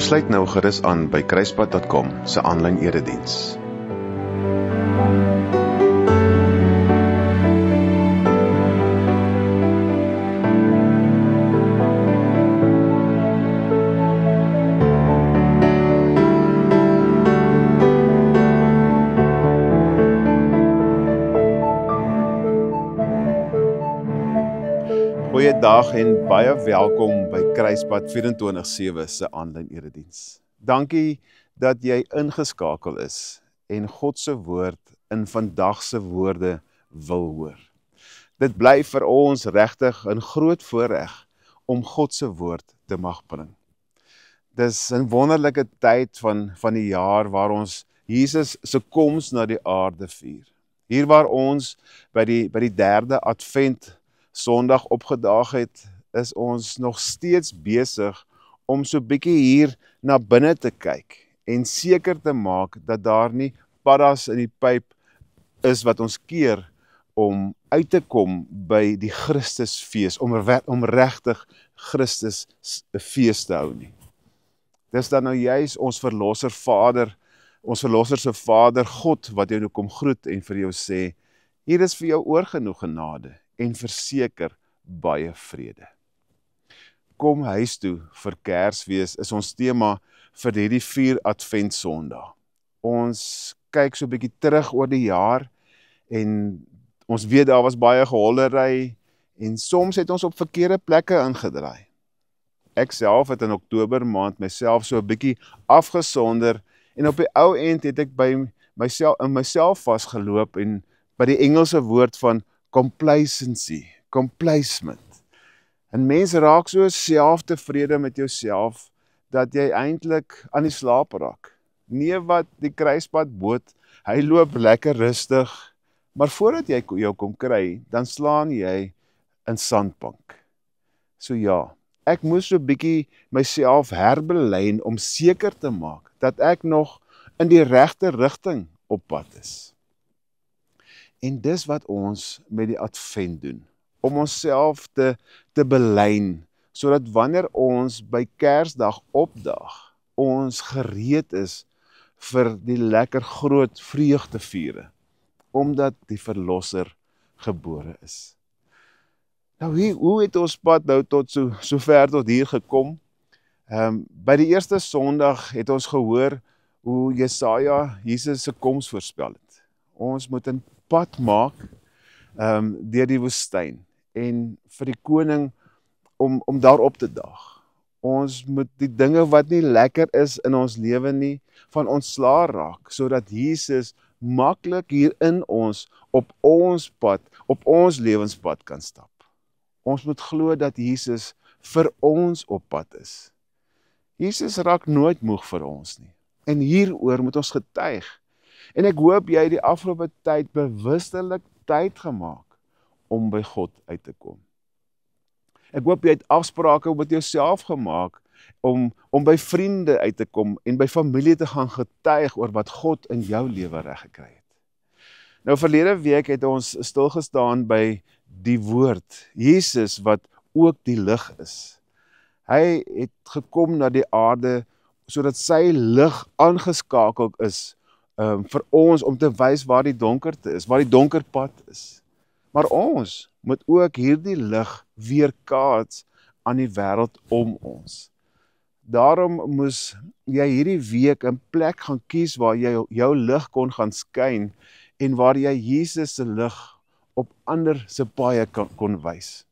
Sluit nou gerus aan by kruispad.com se aanlyn erediens. Goeiedag en baie welkom by Kruispad 24/7 se aanlyn erediens. Dankie dat jy ingeskakel is en God se woord in vandag se woorde wil hoor. Dit bly vir ons regtig 'n groot voorreg om God se woord te mag bring. Dis 'n wonderlike tyd van die jaar waar ons Jesus se koms na die aarde vier. Hier waar ons by die derde Advent Sondag opgedaag het, is ons nog steeds besig om so bietjie hier na binne te kyk en seker te maak dat daar nie paddas in die pyp is wat ons keer om uit te kom by die Christusfees, om regtig Christus fees te hou nie. Dis dan nou juis ons verlosser se Vader God wat jou nou kom groet en vir jou sê, hier is vir jou oorgenoeg genade en verseker baie vrede. Kom huis toe vir Kersfees is ons tema vir hierdie 4 Advent Sondag. Ons kyk so 'n bietjie terug oor die jaar en ons weet daar was baie gehollery en soms het ons op verkeerde plekke ingedraai. Ek self het in Oktober maand myself so 'n bietjie afgesonder en op die ou end het ek by myself vasgeloop en by die Engelse woord van complacement. En mense raak so selftevrede met jouself, dat jy eintlik aan die slaap raak. Nee wat, die kruispadboot, hy loop lekker rustig, maar voordat jy jou kom kry, dan slaan jy in sandbank. So ja, ek moes so bietjie myself herbelyn om seker te maak, dat ek nog in die regte rigting op pad is. En dis wat ons met die Advent doen, om onsself te belyn, sodat wanneer ons by Kersdag opdaag, ons gereed is vir die lekker groot vreugdeviere, omdat die Verlosser gebore is. Nou hoe het ons pad nou tot so ver tot hier gekom? By die eerste Sondag het ons gehoor hoe Jesaja Jesus se koms voorspel het. Ons moet 'n pad maak deur die woestyn en vir die koning om daarop te daag. Ons moet die dinge wat nie lekker is in ons lewe nie, van ontslaa raak, sodat Jesus maklik hier in ons, op ons pad, op ons lewenspad kan stap. Ons moet glo dat Jesus vir ons op pad is. Jesus raak nooit moeg vir ons nie. En hieroor moet ons getuig. En ek hoop jy het die afgelope tyd bewustelik tyd gemaak om by God uit te kom. Ek hoop jy het afsprake met jouself gemaak om by vriende uit te kom en by familie te gaan getuig oor wat God in jou lewe reg gekry het. Nou verlede week het ons stilgestaan by die woord, Jesus wat ook die lig is. Hy het gekom na die aarde sodat sy lig aangeskakeld is vir ons om te wys waar die donkerte is, waar die donker pad is. Maar ons moet ook hierdie lig weerkaats aan die wêreld om ons. Daarom moes jy hierdie week 'n plek gaan kies waar jy jou lig kon gaan skyn en waar jy Jesus se lig op ander se paaie kon wys.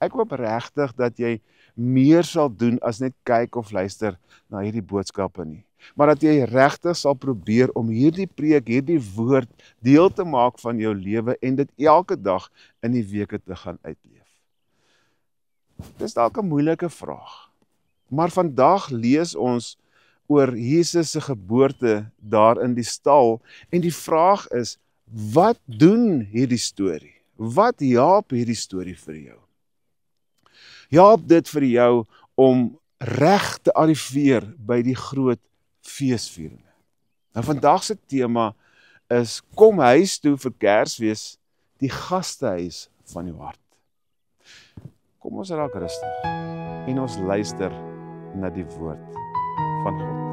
Ek hoop regtig dat jy meer sal doen as net kyk of luister na hierdie boodskappe nie. Maar dat jy regtig sal probeer om hierdie preek, hierdie woord deel te maak van jou lewe en dit elke dag in die weke te gaan uitleef. Dis dalk 'n moeilike vraag, maar vandag lees ons oor Jesus se geboorte daar in die stal en die vraag is, wat doen hierdie storie? Wat help hierdie storie vir jou? Help dit vir jou om reg te arriveer by die groot feesvieringe? Nou vandag se tema is kom huis toe vir Kersfees, die gastehuis van jou hart. Kom ons raak rustig en ons luister na die woord van God.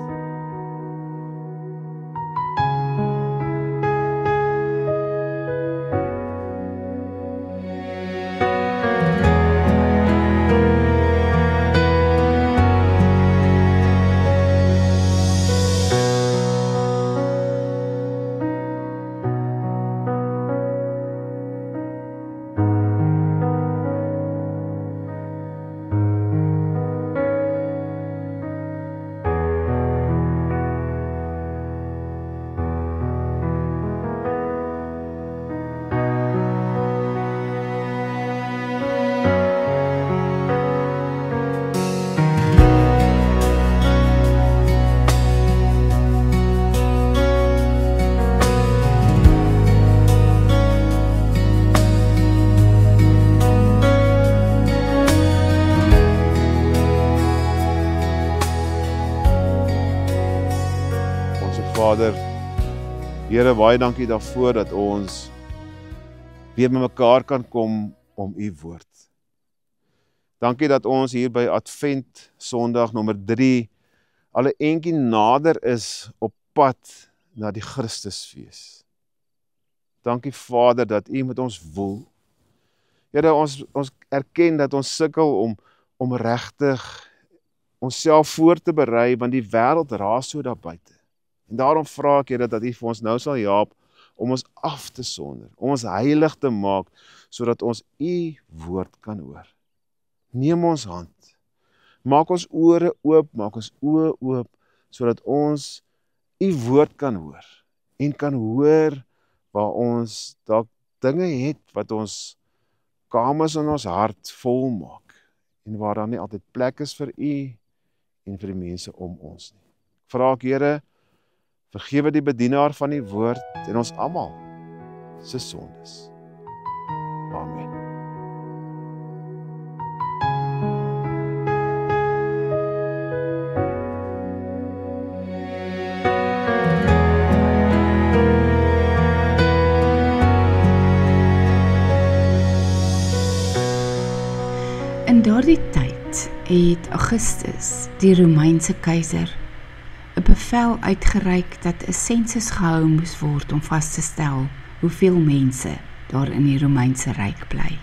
Vader, Here, baie dankie daarvoor dat ons weer met mekaar kan kom om U woord. Dankie dat ons hier by Advent Sondag nommer 3 al 'n entjie nader is op pad na die Christusfees. Dankie Vader dat U met ons woel. Here, ons erken dat ons sukkel om regtig onsself voor te berei, want die wêreld raas so daar buite. En daarom vra ek Here dat U vir ons nou sal help om ons af te sonder, om ons heilig te maak, sodat ons U woord kan hoor. Neem ons hand, maak ons ore oop, maak ons oë oop, sodat ons U woord kan hoor, en kan hoor waar ons dalk dinge het wat ons kamers in ons hart vol maak, en waar daar nie altyd plek is vir U en vir die mense om ons nie. Vra ek Here, vergewe die bedienaar van die woord en ons almal se sondes. Amen. In daardie tyd het Augustus, die Romeinse keiser, 'n bevel uitgereik dat 'n sensus gehou moes word om vas te stel hoeveel mense daar in die Romeinse ryk bly.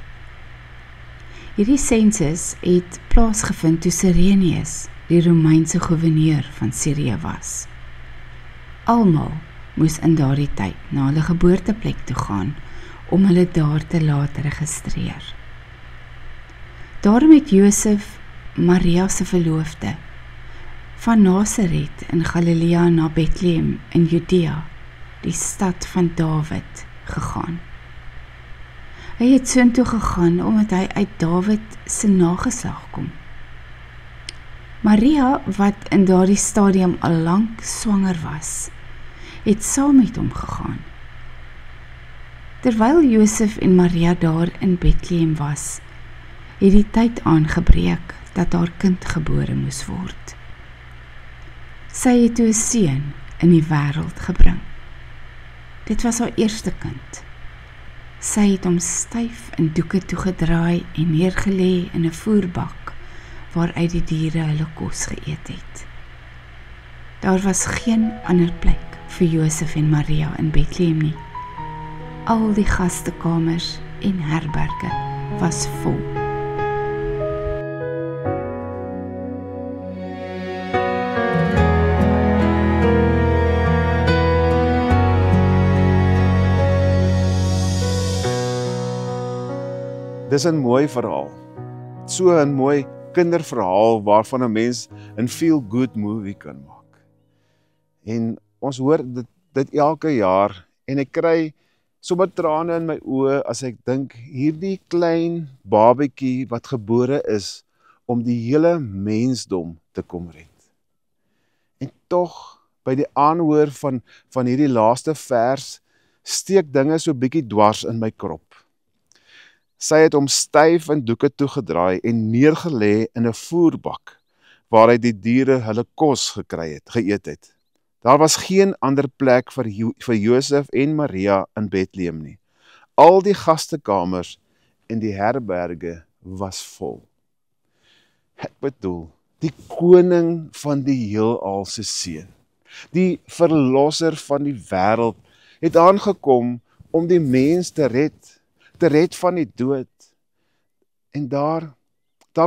Hierdie sensus het plaasgevind toe Cyrenius, die Romeinse gouverneur van Sirië was. Almal moes in daardie tyd na hulle geboorteplek toe gaan om hulle daar te laat registreer. Daarom het Josef, Maria se verloofde, van Nasaret in Galilea na Bethlehem in Judea, die stad van Dawid, gegaan. Hy het soontoe gegaan omdat hy uit Dawid se nageslag kom. Maria, wat in daardie stadium al lank swanger was, het saam met hom gegaan. Terwyl Josef en Maria daar in Bethlehem was, het die tyd aangebreek dat haar kind gebore moes word. Sy het toe 'n seun in die wêreld gebring. Dit was haar eerste kind. Sy het hom styf in doeke toegedraai en neergelê in 'n voerbak, waaruit die diere hulle kos geëet het. Daar was geen ander plek vir Josef en Maria in Bethlehem nie. Al die gastekamers en herberge was vol. Dis 'n mooi verhaal. So 'n mooi kinderverhaal waarvan 'n mens 'n feel-good movie kan maak. En ons hoor dit elke jaar en ek kry sommer trane in my oë as ek dink hierdie klein babatjie wat gebore is om die hele mensdom te kom red. En tog by die aanhoor van hierdie laaste vers steek dinge so bietjie dwars in my krop. Sy het hom styf in doeke toegedraai en neergelê in 'n voerbak, waaruit die diere hulle kos geëet het. Daar was geen ander plek vir Josef en Maria in Bethlehem nie. Al die gastekamers en die herberge was vol. Ek bedoel, die koning van die heelal se seun, die verlosser van die wêreld, het aangekom om die mens te red van die dood. En daar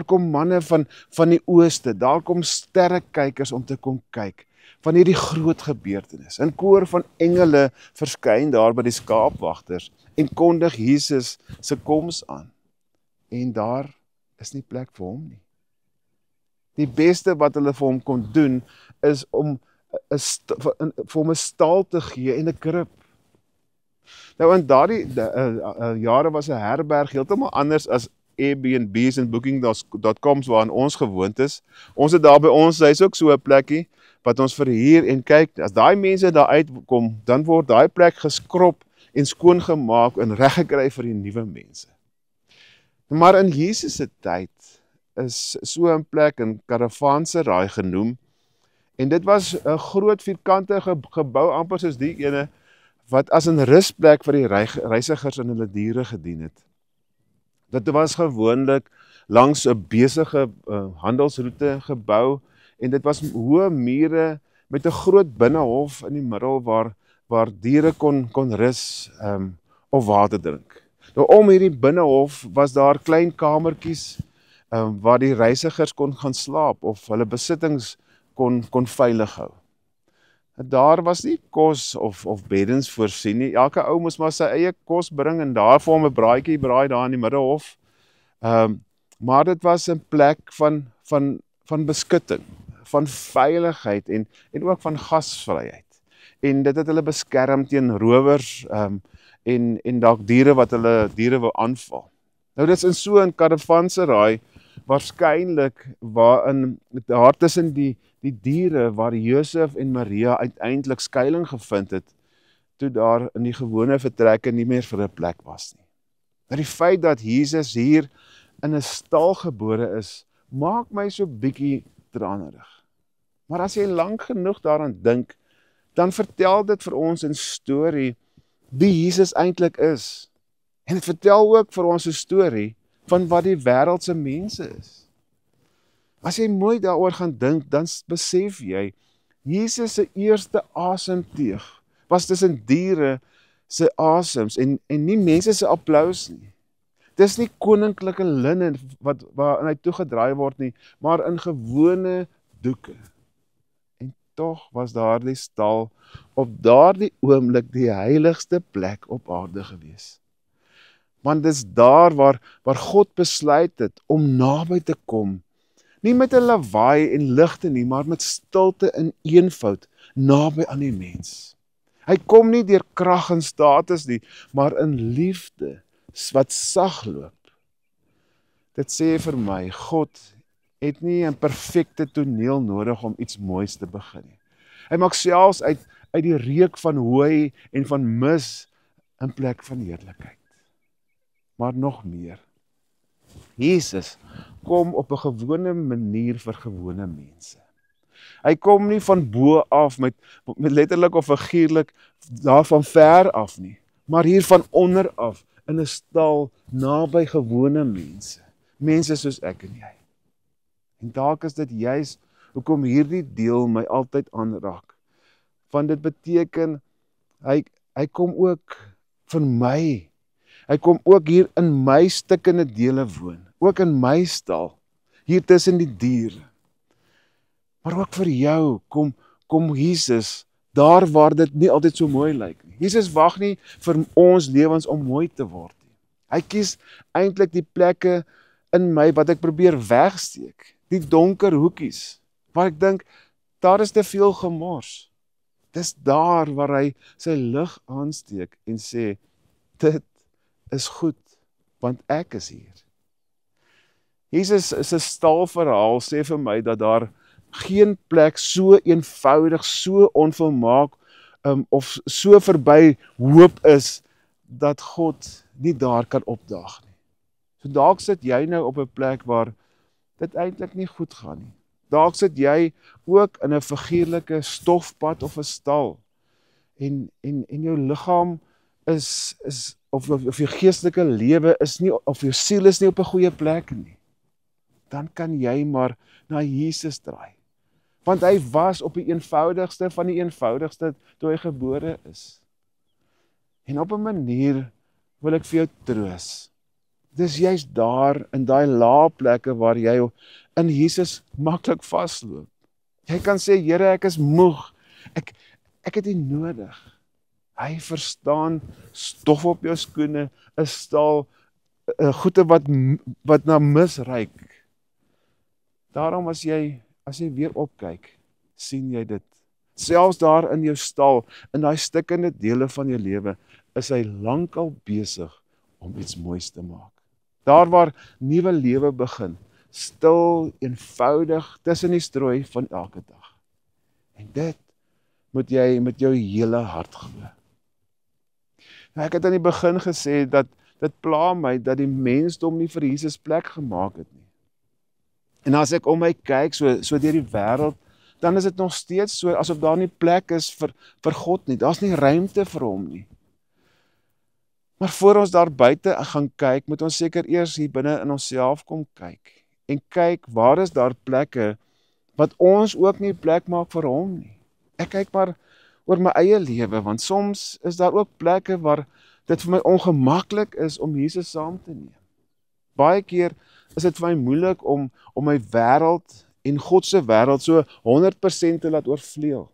kom manne van die ooste, daar kom sterrekykers om te kom kyk, van hierdie groot gebeurtenis. 'n koor van engele verskyn daar by die skaapwagters, en kondig Jesus se koms aan. En daar is nie plek vir hom nie. Die beste wat hulle vir hom kon doen, is om vir hom 'n stal te gee en 'n krib. Nou in daardie jare was 'n herberg heeltemal anders as Airbnb's en Booking.com's waarin ons gewoond is. Ons het daar by ons huis ook so 'n plekkie wat ons verhuur en kyk, as daai mense daar uitkom, dan word daai plek geskrop en skoongemaak en reggekry vir die nuwe mense. Maar in Jesus se tyd is so 'n plek in Karavanserai genoem, en dit was 'n groot vierkante gebou, amper soos die ene, wat as 'n rusplek vir die reisigers en hulle diere gedien het. Dit was gewoonlik langs 'n besige handelsroete gebou, en dit was hoë mure met 'n groot binnehof in die middel waar diere kon rus of water drink. Nou om hierdie binnehof was daar klein kamertjies waar die reisigers kon gaan slaap of hulle besittings kon veilig hou. Daar was nie kos of beddens voorsien nie. Elke ou moes maar sy eie kos bring en daar vir hom 'n braaitjie braai daar in die middelhof. Maar dit was 'n plek van beskutting, van veiligheid en ook van gasvryheid. En dit het hulle beskerm teen rowers en dalk diere wat hulle wil aanval. Nou dit is in so 'n Karavanserai waarskynlik waarin daar tussen die diere waar Josef en Maria uiteindelik skuiling gevind het, toe daar in die gewone vertrekke nie meer vir 'n plek was nie. Maar die feit dat Jesus hier in 'n stal gebore is, maak my so bietjie tranerig. Maar as jy lank genoeg daaraan dink, dan vertel dit vir ons 'n storie wie Jesus eintlik is. En dit vertel ook vir ons 'n storie van wat die wêreld se mense is. As jy mooi daaroor gaan dink, dan besef jy, Jesus se eerste asemteug was tussen diere se asems en nie mense se applous nie. Dis nie koninklike linne waarin hy toegedraai word nie, maar in gewone doeke. En tog was daardie stal op daardie oomblik die heiligste plek op aarde gewees. Want dis daar waar God besluit het om naby te kom, nie met 'n lawaai en ligte nie, maar met stilte en eenvoud naby aan die mens. Hy kom nie deur krag en status nie, maar in liefde wat sag loop. Dit sê vir my, God het nie 'n perfekte toneel nodig om iets moois te begin nie. Hy maak selfs uit die reuk van hooi en van mis 'n plek van heerlikheid. Maar nog meer. Jesus kom op 'n gewone manier vir gewone mense. Hy kom nie van bo af met letterlik of figuurlik daar van ver af nie, maar hier van onder af in 'n stal naby gewone mense. Mense soos ek en jy. En dalk is dit juis hoekom hierdie deel my altyd aanraak. Want dit beteken hy kom ook vir my. Hy kom ook hier in my stikkende dele woon, ook in my stal, hier tussen die diere. Maar ook vir jou kom Jesus daar waar dit nie altyd so mooi lyk nie. Jesus wag nie vir ons lewens om mooi te word nie. Hy kies eintlik die plekke in my wat ek probeer wegsteek, die donker hoekies, waar ek dink, daar is te veel gemors. Dis daar waar hy sy lig aansteek en sê, dit is goed, want ek is hier. Jesus se stalverhaal sê vir my dat daar geen plek so eenvoudig, so onvolmaak of so verby hoop is, dat God nie daar kan opdaag nie. So dalk sit jy nou op 'n plek waar dit eintlik nie goed gaan nie. Dalk sit jy ook in 'n figuurlike stofpad of 'n stal, en jou liggaam is of jou geestelike lewe is nie, of jou siel is nie op 'n goeie plek nie. dan kan jy maar na Jesus draai. Want hy was op die eenvoudigste van die eenvoudigste toe hy gebore is. En op 'n manier wil ek vir jou troos. Dis juist daar in daai lae plekke waar jy in Jesus maklik vasloop. Jy kan sê, Here, ek is moeg. Ek het U nodig. Hy verstaan stof op jou skoene, 'n staal, goede wat na mis ruik. Daarom as jy weer opkyk, sien jy dit. Selfs daar in jou stal, in daai stikkende dele van jou lewe, is hy lankal besig om iets moois te maak. Daar waar nuwe lewe begin, stil, eenvoudig, tussen die strooi van elke dag. En dit moet jy met jou hele hart glo. Nou, ek het aan die begin gesê dat dit pla my dat die mensdom nie vir Jesus plek gemaak het nie. En as ek om my kyk, so deur die wêreld, dan is dit nog steeds so asof daar nie plek is vir God nie. Daar's nie ruimte vir hom nie. Maar voor ons daar buite gaan kyk, moet ons seker eers hier binne in onsself kom kyk. En kyk, waar is daar plekke wat ons ook nie plek maak vir hom nie. Ek kyk maar oor my eie lewe, want soms is daar ook plekke waar dit vir my ongemaklik is om Jesus saam te neem. Baie keer is dit vir my moeilik om my wêreld en God se wêreld so 100% te laat oorvleuel.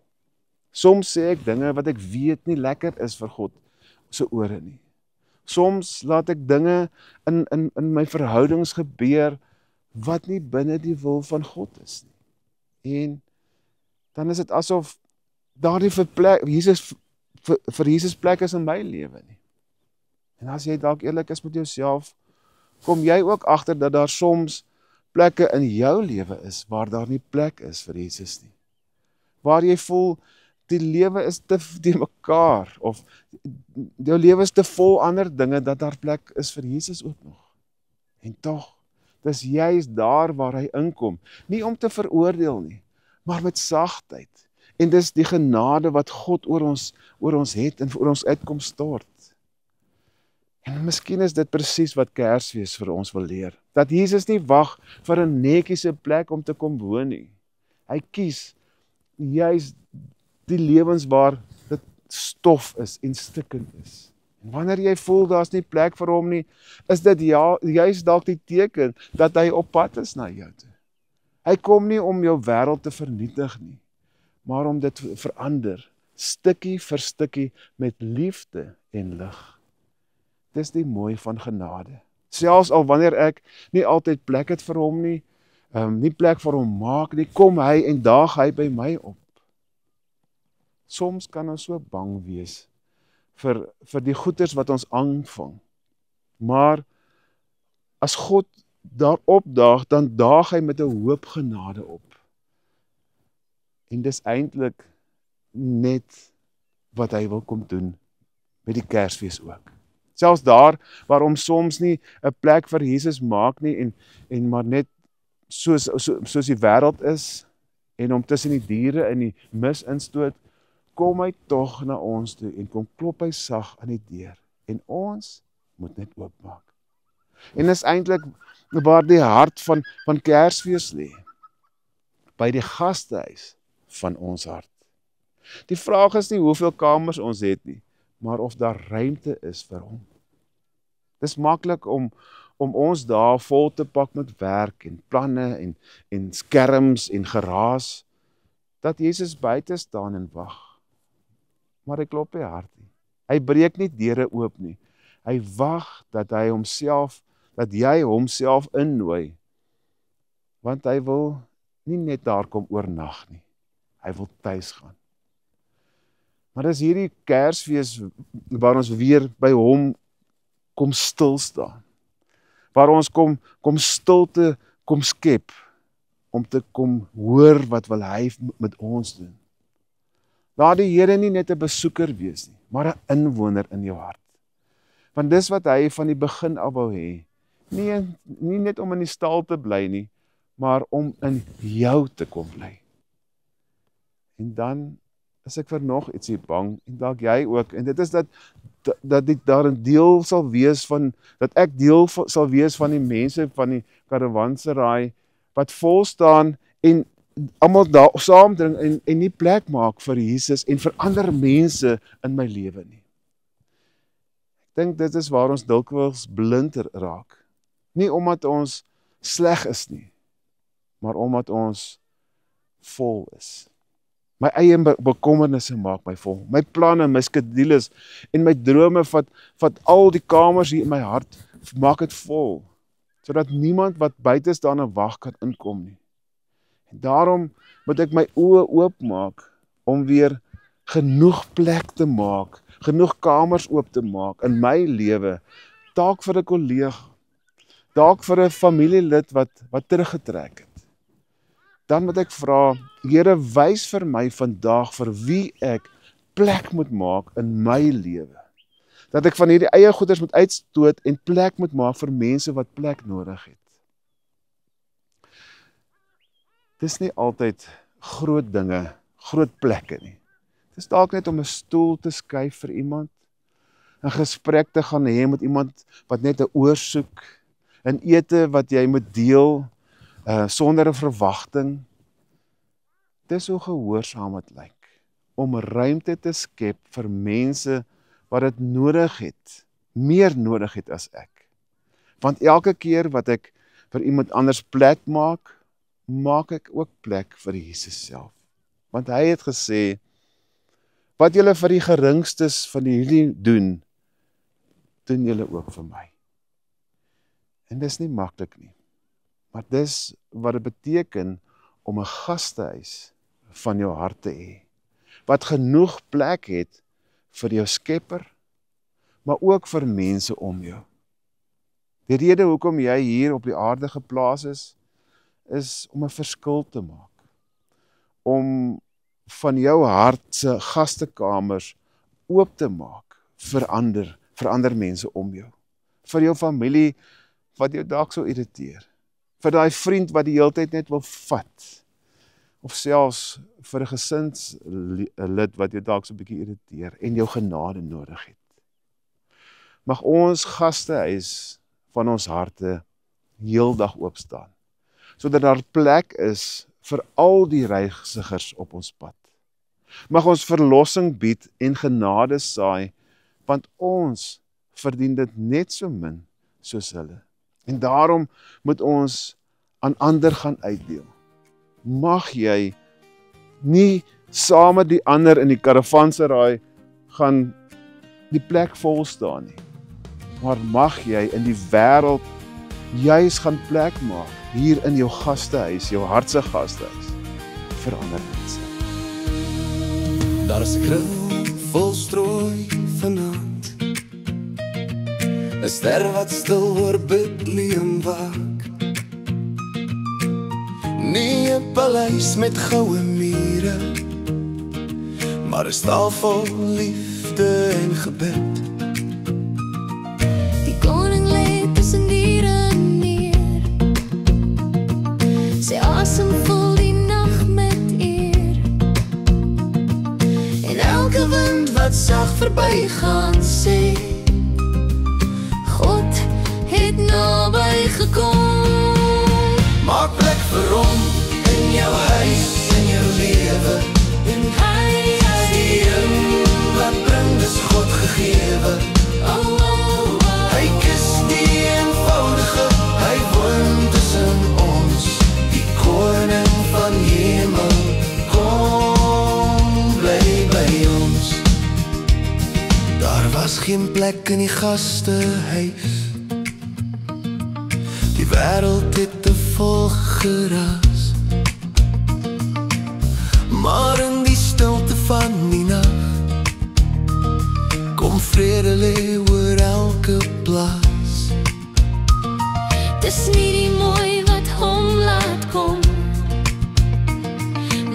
Soms sê ek dinge wat ek weet nie lekker is vir God se ore nie. Soms laat ek dinge in my verhoudings gebeur wat nie binne die wil van God is nie. En dan is dit asof daar nie vir Jesus plek is in my lewe nie. En as jy dalk eerlik is met jouself, kom jy ook agter dat daar soms plekke in jou lewe is waar daar nie plek is vir Jesus nie. Waar jy voel die lewe is te mekaar of jou lewe is te vol ander dinge dat daar plek is vir Jesus ook nog. En tog, dis juist daar waar hy inkom, nie om te veroordeel nie, maar met sagtheid. En dis die genade wat God oor ons het en oor ons uitkom stort. En miskien is dit presies wat Kersfees vir ons wil leer. Dat Jesus nie wag vir 'n netjiese plek om te kom woon nie. Hy kies juist die lewens waar dit stof is en stikkend is. En wanneer jy voel daar's nie plek vir hom nie, is dit juist dalk die teken dat hy op pad is na jou toe. Hy kom nie om jou wêreld te vernietig nie, maar om dit te verander, stukkie vir stukkie met liefde en lig. Dis die mooi van genade. Selfs al wanneer ek nie altyd plek het vir hom nie, nie plek vir hom maak nie, kom hy en daag hy by my op. Soms kan ons so bang wees vir die goeders wat ons aanvang. Maar as God daar opdaag, dan daag hy met 'n hoop genade op. En dis eintlik net wat hy wil kom doen met die Kersfees ook. Selfs daar waarom soms nie 'n plek vir Jesus maak nie en maar net soos die wêreld is en om tussen die diere in die mis instoot, kom hy tog na ons toe en kom klop hy sag aan die deur en ons moet net oopmaak. En dis eintlik waar die hart van Kersfees lê, by die gastehuis van ons hart. Die vraag is nie hoeveel kamers ons het nie, maar of daar ruimte is vir hom. Dis maklik om ons daar vol te pak met werk en planne en skerms en geraas, dat Jesus buite staan en wag. Maar hy klop nie hart nie. Hy breek nie deure oop nie. Hy wag dat jy homself innooi, want hy wil nie net daar kom oornag nie. Hy wil tuis gaan. Maar dis hierdie Kersfees waar ons weer by hom kom stil staan. Waar ons kom stilte kom skep om te kom hoor wat wil hy met ons doen. Laat die Here nie net 'n besoeker wees nie, maar 'n inwoner in jou hart. Want dis wat hy van die begin af wou hê. Nie net om in die stal te bly nie, maar om in jou te kom bly. En dan is ek vir nog ietsie bang, en dalk jy ook, en dit is dat daar 'n deel sal wees dat ek deel sal wees van die mense van die karawanseraai wat vol staan en almal daar saamdring en nie plek maak vir Jesus en vir ander mense in my lewe nie. Ek dink dit is waar ons dikwels blind raak. Nie omdat ons sleg is nie, maar omdat ons vol is. My eie bekommernisse maak my vol. My planne, my skedules en my drome vat al die kamers hier in my hart, maak dit vol, sodat niemand wat buite staan en wag kan inkom nie. En daarom moet ek my oë oopmaak om weer genoeg plek te maak, genoeg kamers oop te maak in my lewe, dalk vir 'n kollega, dalk vir 'n familielid wat teruggetrek het. Dan moet ek vra, Here, wys vir my vandag vir wie ek plek moet maak in my lewe. Dat ek van hierdie eie goeders moet uitstoot en plek moet maak vir mense wat plek nodig het. Dis nie altyd groot dinge, groot plekke nie. Dis dalk net om 'n stoel te skuif vir iemand, 'n gesprek te gaan hê met iemand wat net 'n oor soek, 'n ete wat jy moet deel sonder 'n verwagting. Dis hoe gehoorsaam dit lyk, om ruimte te skep vir mense wat dit nodig het, meer nodig het as ek. Want elke keer wat ek vir iemand anders plek maak, maak ek ook plek vir Jesus self. Want hy het gesê, wat julle vir die geringstes van hierdie doen julle ook vir my. En dis nie maklik nie, maar dis wat dit beteken om 'n gastehuis van jou hart te hê, wat genoeg plek het vir jou Skepper, maar ook vir mense om jou. Die rede hoekom jy hier op die aarde geplaas is om 'n verskil te maak, om van jou hart se gastekamers oop te maak vir ander mense om jou, vir jou familie wat jou dalk sou irriteer, vir daai vriend wat die hele tyd net wil vat, of selfs vir 'n gesinslid wat jou dalk so 'n bietjie irriteer en jou genade nodig het. Mag ons gastehuis van ons harte heeldag oop staan, sodat daar plek is vir al die reisigers op ons pad. Mag ons verlossing bied en genade saai, want ons verdien dit net so min soos hulle. En daarom moet ons aan ander gaan uitdeel. Mag jy nie saam met die ander in die karavanseraai gaan die plek vol staan nie, maar mag jy in die wêreld juis gaan plek maak, hier in jou gastehuis, jou hartse gastehuis, vir ander mense. Daar is 'n krib vol strooi vanaand, 'n ster wat stil oor Bethlehem waak. Nie 'n paleis met goue mure, maar 'n stal vol liefde en gebed. Die koning lê tussen diere neer, sy asem vul die nag met eer. En elke wind wat sag verbygaan sê, God het naby gekom. Maak plek vir hom in jou huis, in jou lewe. En hy Die een wat bring, dis God gegewe. Hy kus die eenvoudige, hy woon tussen ons, die koning van hemel, kom bly by ons. Daar was geen plek in die gastehuis, die wêreld het te vol geraas, maar in die stilte van die nag kom vrede lê oor elke plaas. Dis nie die mooi wat hom laat kom,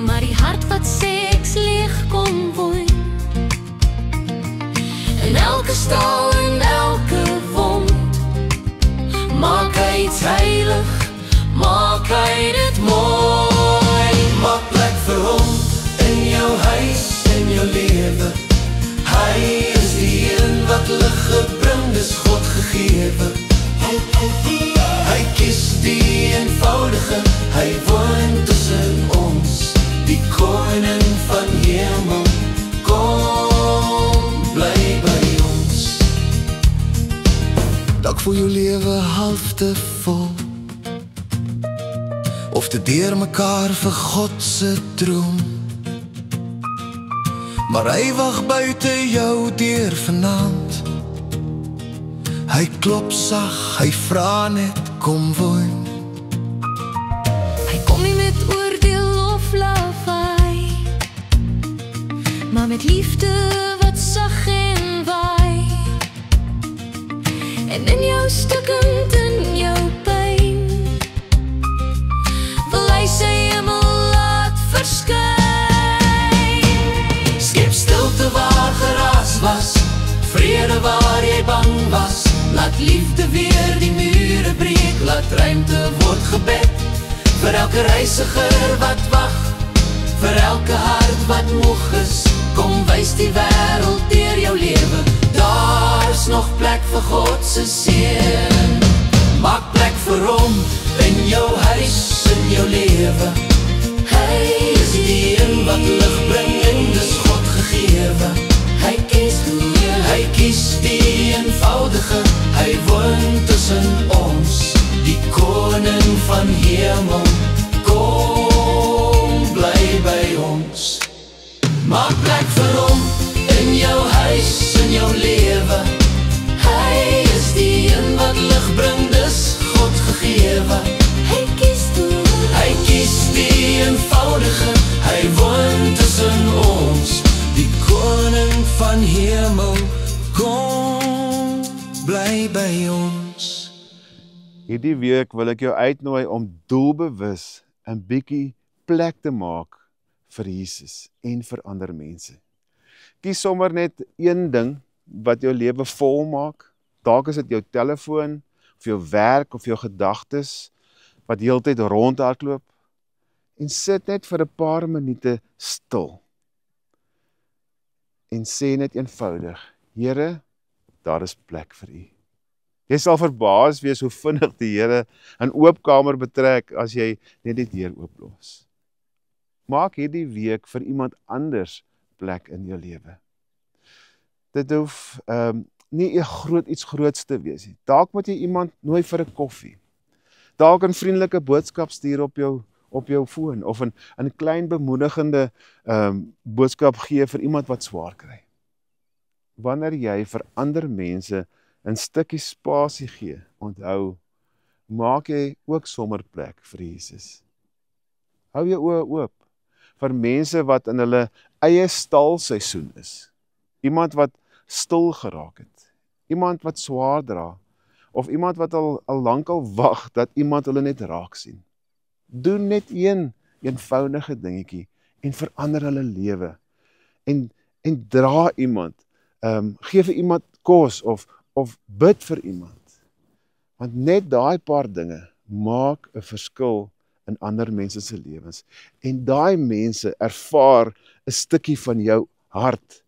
maar die hart wat sê ek's leeg kom woon. En elke stal en elke wond, maak hy iets heilig, maak hy dit mooi. Maak plek vir hom in voel jou lewe half te vol, of te deur mekaar vir God se droom. Maar hy wag buite jou deur vanaand. Hy klop sag, hy vra net kom woon. Hy kom nie met oordeel of lawaai, maar met liefde wat sag en waai. En in jou stukkend, in jou pyn, wil hy sy hemel laat verskyn. Skep stilte waar geraas was, vrede waar jy bang was. Laat liefde weer die mure breek, laat ruimte word gebed. Vir elke reisiger wat wag, vir elke hart wat moeg is. Kom wys die wêreld deur jou lewe, daar's nog plek vir God se seën. Maak plek vir hom in jou huis, in jou lewe. Hy is die een wat lig bring en dis God gegewe. Hy kies die eenvoudige, hy woon tussen ons, die koning van hemel. Kom, bly by ons. Maak plek vir hom in jou huis, in jou lewe. Hy is die een wat lig bring, dis God gegewe. Hy kies die eenvoudige, hy woon tussen ons, die koning van hemel. Kom, bly by ons. Hierdie week wil ek jou uitnooi om doelbewus 'n bietjie plek te maak vir Jesus en vir ander mense. Kies sommer net een ding wat jou lewe vol maak. Dalk is dit jou telefoon, of jou werk, of jou gedagtes, wat heeltyd rondhardloop. En sit net vir 'n paar minute stil. En sê net eenvoudig, Here, daar is plek vir U. Jy sal verbaas wees hoe vinnig die Here 'n oop kamer betrek as jy net die deur ooplos. Maak hierdie week vir iemand anders plek in jou lewe. Dit hoef nie iets groots te wees nie. Dalk moet jy iemand nooi vir 'n koffie. Dalk 'n vriendelike boodskap stuur op jou foon, of 'n klein bemoedigende boodskap gee vir iemand wat swaar kry. Wanneer jy vir ander mense 'n stukkie spasie gee, onthou, maak jy ook sommer plek vir Jesus. Hou jou oë oop vir mense wat in hulle eie stalseisoen is. Iemand wat stil geraak het, iemand wat swaar dra, of iemand wat al lankal wag dat iemand hulle net raak sien. Doen net een eenvoudige dingetjie en verander hulle lewe. En dra iemand, gee vir iemand kos of bid vir iemand. Want net daai paar dinge maak 'n verskil in ander mense se lewens. En daai mense ervaar 'n stukkie van jou hart,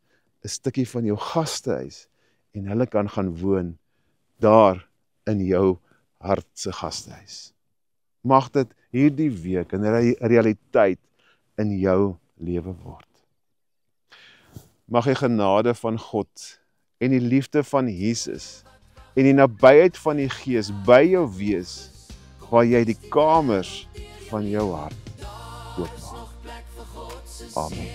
'n stukkie van jou gastehuis, en hulle kan gaan woon daar in jou hart se gastehuis. Mag dit hierdie week 'n realiteit in jou lewe word. Mag die genade van God en die liefde van Jesus en die nabyheid van die Gees by jou wees, waar jy die kamers van jou hart oopmaak. Amen.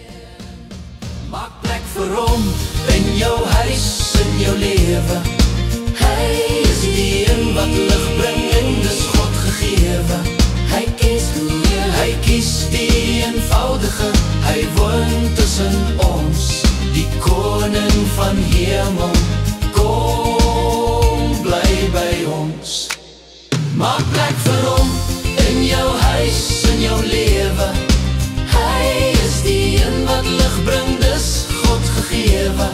Maak plek vir hom in jou huis, in jou lewe. Hy is die een wat lig bring en dis God gegewe. Hy kies die eenvoudige, hy woon tussen ons, die koning van hemel. Kom, bly by ons. Maak plek vir hom in jou huis, in jou lewe. Hy is die een wat lig bring, dis God gegewe.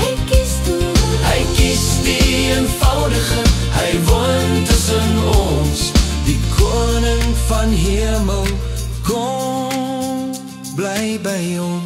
Hy kies die eenvoudige, hy woon tussen ons, die koning van hemel. Kom, bly by ons.